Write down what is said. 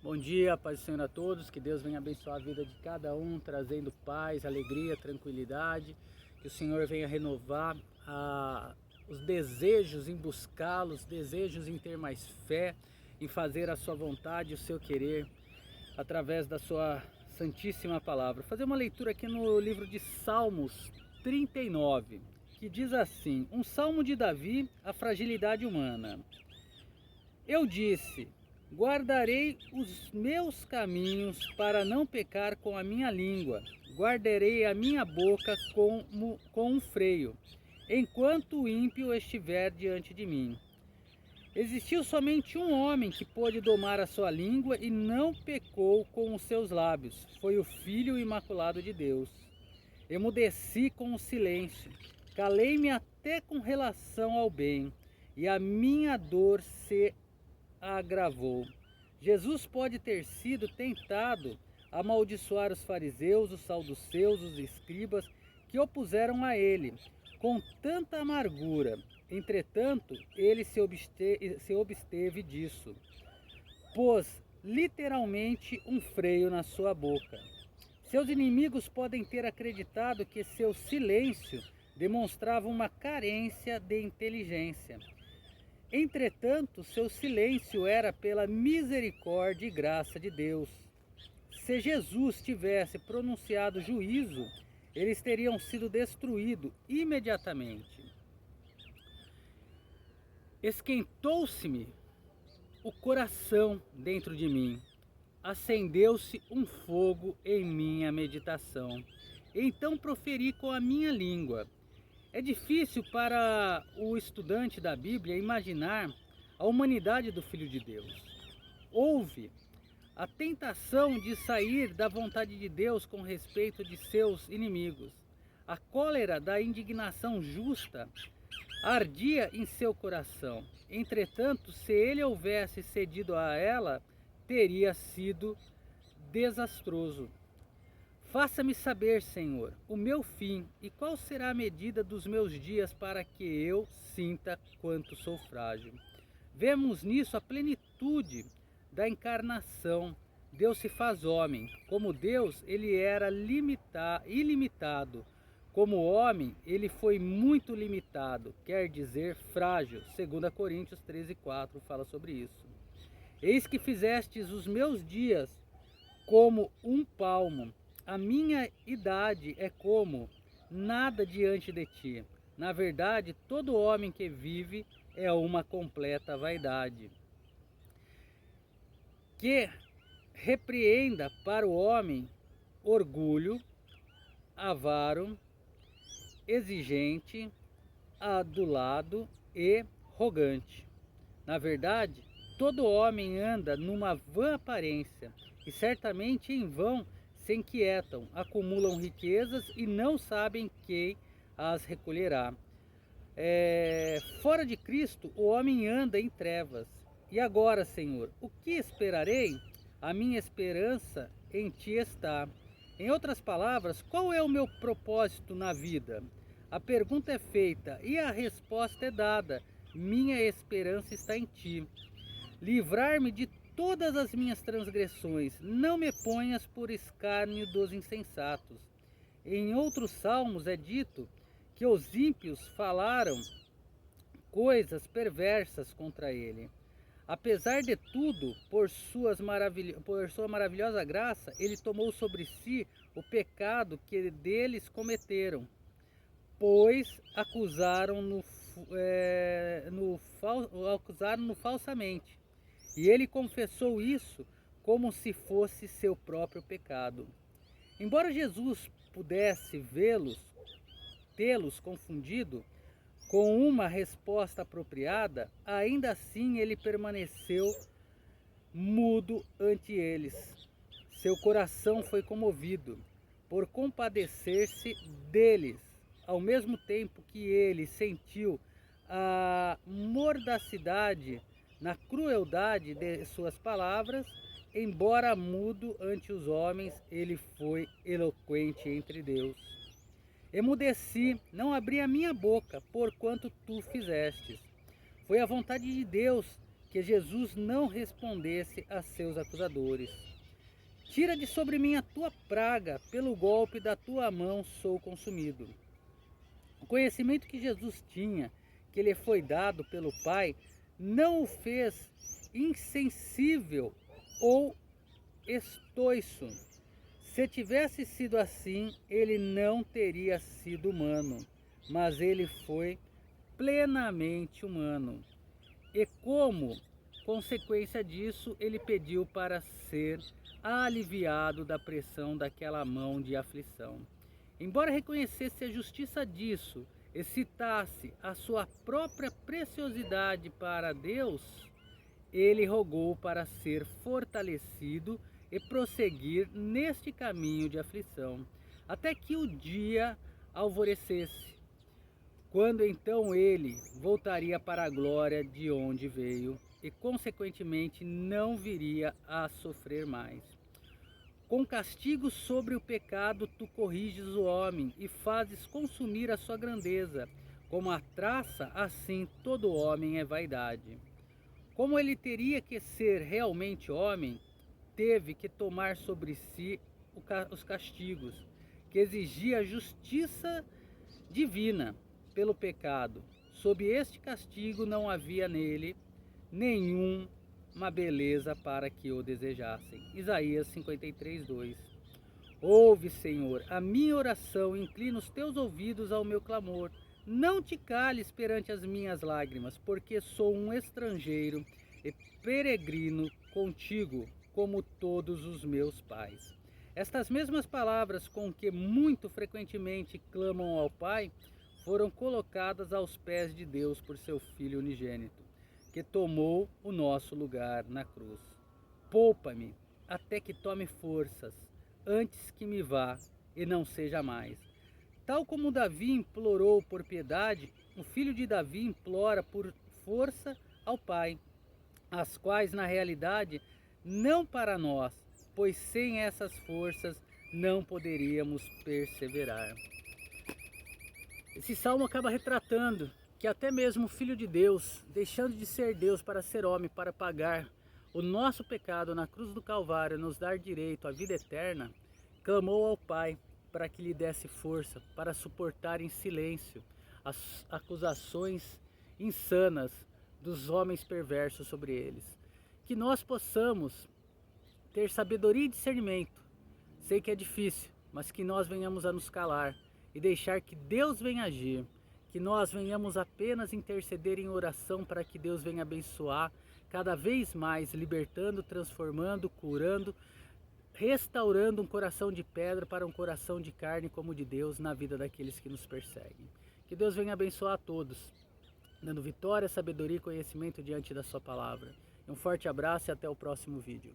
Bom dia, paz do Senhor a todos, que Deus venha abençoar a vida de cada um, trazendo paz, alegria, tranquilidade, que o Senhor venha renovar os desejos em buscá-lo, os desejos em ter mais fé, em fazer a sua vontade, o seu querer, através da sua santíssima palavra. Vou fazer uma leitura aqui no livro de Salmos 39, que diz assim: um salmo de Davi, a fragilidade humana. Eu disse: guardarei os meus caminhos para não pecar com a minha língua. Guardarei a minha boca com um freio, enquanto o ímpio estiver diante de mim. Existiu somente um homem que pôde domar a sua língua e não pecou com os seus lábios. Foi o Filho Imaculado de Deus. Emudeci com o silêncio, calei-me até com relação ao bem, e a minha dor se agravou. Jesus pode ter sido tentado a amaldiçoar os fariseus, os saduceus, os escribas que opuseram a ele com tanta amargura. Entretanto, ele se obsteve disso. Pôs literalmente um freio na sua boca. Seus inimigos podem ter acreditado que seu silêncio demonstrava uma carência de inteligência. Entretanto, seu silêncio era pela misericórdia e graça de Deus. Se Jesus tivesse pronunciado juízo, eles teriam sido destruídos imediatamente. Esquentou-se-me o coração dentro de mim, acendeu-se um fogo em minha meditação. Então proferi com a minha língua. É difícil para o estudante da Bíblia imaginar a humanidade do Filho de Deus. Houve a tentação de sair da vontade de Deus com respeito de seus inimigos. A cólera da indignação justa ardia em seu coração. Entretanto, se ele houvesse cedido a ela, teria sido desastroso. Faça-me saber, Senhor, o meu fim e qual será a medida dos meus dias para que eu sinta quanto sou frágil. Vemos nisso a plenitude da encarnação. Deus se faz homem. Como Deus, ele era ilimitado. Como homem, ele foi muito limitado, quer dizer frágil. 2 Coríntios 13:4 fala sobre isso. Eis que fizestes os meus dias como um palmo. A minha idade é como nada diante de ti. Na verdade, todo homem que vive é uma completa vaidade. Que repreenda para o homem orgulho, avaro, exigente, adulado e arrogante. Na verdade, todo homem anda numa vã aparência e certamente em vão se inquietam, acumulam riquezas e não sabem quem as recolherá. Fora de Cristo, o homem anda em trevas. E agora, Senhor, o que esperarei? A minha esperança em Ti está. Em outras palavras, qual é o meu propósito na vida? A pergunta é feita e a resposta é dada. Minha esperança está em Ti. Livrar-me de todas as minhas transgressões, não me ponhas por escárnio dos insensatos. Em outros salmos é dito que os ímpios falaram coisas perversas contra ele. Apesar de tudo, por sua maravilhosa graça, ele tomou sobre si o pecado que deles cometeram, pois acusaram-no falsamente. E ele confessou isso como se fosse seu próprio pecado. Embora Jesus pudesse tê-los confundido com uma resposta apropriada, ainda assim ele permaneceu mudo ante eles. Seu coração foi comovido por compadecer-se deles, ao mesmo tempo que ele sentiu a mordacidade na crueldade de suas palavras. Embora mudo ante os homens, ele foi eloquente entre Deus. Emudeci, não abri a minha boca, porquanto tu fizestes. Foi a vontade de Deus que Jesus não respondesse a seus acusadores. Tira de sobre mim a tua praga, pelo golpe da tua mão sou consumido. O conhecimento que Jesus tinha, que lhe foi dado pelo Pai, não o fez insensível ou estoiço. Se tivesse sido assim, ele não teria sido humano, mas ele foi plenamente humano. E como consequência disso, ele pediu para ser aliviado da pressão daquela mão de aflição. Embora reconhecesse a justiça disso e citasse a sua própria preciosidade para Deus, ele rogou para ser fortalecido e prosseguir neste caminho de aflição, até que o dia alvorecesse, quando então ele voltaria para a glória de onde veio e consequentemente não viria a sofrer mais. Com castigo sobre o pecado tu corriges o homem e fazes consumir a sua grandeza. Como a traça, assim todo homem é vaidade. Como ele teria que ser realmente homem, teve que tomar sobre si os castigos, que exigia a justiça divina pelo pecado. Sob este castigo não havia nele nenhuma beleza para que o desejassem. Isaías 53:2. Ouve, Senhor, a minha oração, inclina os teus ouvidos ao meu clamor. Não te cales perante as minhas lágrimas, porque sou um estrangeiro e peregrino contigo, como todos os meus pais. Estas mesmas palavras com que muito frequentemente clamam ao Pai, foram colocadas aos pés de Deus por seu Filho unigênito, que tomou o nosso lugar na cruz. Poupa-me até que tome forças, antes que me vá e não seja mais. Tal como Davi implorou por piedade, o filho de Davi implora por força ao Pai, as quais na realidade não para nós, pois sem essas forças não poderíamos perseverar. Esse salmo acaba retratando que até mesmo o Filho de Deus, deixando de ser Deus para ser homem, para pagar o nosso pecado na cruz do Calvário, nos dar direito à vida eterna, clamou ao Pai para que lhe desse força para suportar em silêncio as acusações insanas dos homens perversos sobre eles. Que nós possamos ter sabedoria e discernimento. Sei que é difícil, mas que nós venhamos a nos calar e deixar que Deus venha agir. Que nós venhamos apenas interceder em oração para que Deus venha abençoar cada vez mais, libertando, transformando, curando, restaurando um coração de pedra para um coração de carne como o de Deus na vida daqueles que nos perseguem. Que Deus venha abençoar a todos, dando vitória, sabedoria e conhecimento diante da sua palavra. Um forte abraço e até o próximo vídeo.